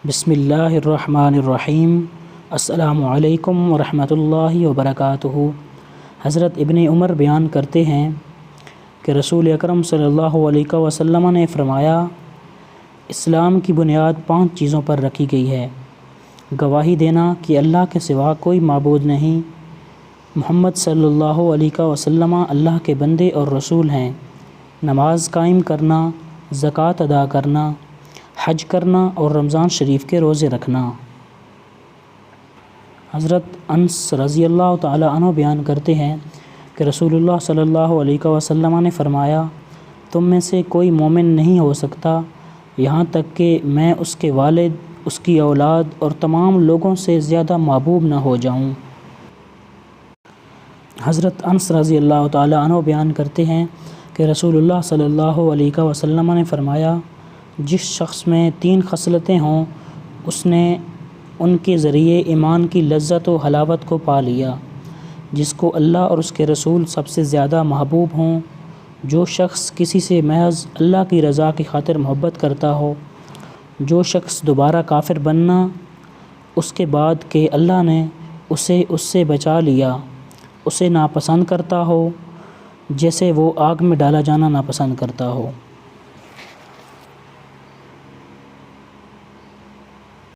بسم اللہ الرحمن الرحیم۔ السلام علیکم ورحمۃ اللہ وبرکاتہ۔ حضرت ابن عمر بیان کرتے ہیں کہ رسول اکرم صلی اللہ علیہ وسلم نے فرمایا، اسلام کی بنیاد 5 چیزوں پر رکھی گئی ہے: گواہی دینا کہ اللہ کے سوا کوئی معبود نہیں، محمد صلی اللہ علیہ وسلم اللہ کے بندے اور رسول ہیں، نماز قائم کرنا، زکوٰۃ ادا کرنا، حج کرنا اور رمضان شریف کے روزے رکھنا۔ حضرت انس رضی اللہ تعالی عنہ بیان کرتے ہیں کہ رسول اللہ صلی اللہ علیہ وسلم نے فرمایا، تم میں سے کوئی مومن نہیں ہو سکتا یہاں تک کہ میں اس کے والد، اس کی اولاد اور تمام لوگوں سے زیادہ محبوب نہ ہو جاؤں۔ حضرت انس رضی اللہ تعالی عنہ بیان کرتے ہیں کہ رسول اللہ صلی اللہ علیہ وسلم نے فرمایا، جس شخص میں 3 خصلتیں ہوں اس نے ان کے ذریعے ایمان کی لذت و حلاوت کو پا لیا۔ جس کو اللہ اور اس کے رسول سب سے زیادہ محبوب ہوں، جو شخص کسی سے محض اللہ کی رضا کی خاطر محبت کرتا ہو، جو شخص دوبارہ کافر بننا اس کے بعد کہ اللہ نے اسے اس سے بچا لیا اسے ناپسند کرتا ہو، جیسے وہ آگ میں ڈالا جانا ناپسند کرتا ہو۔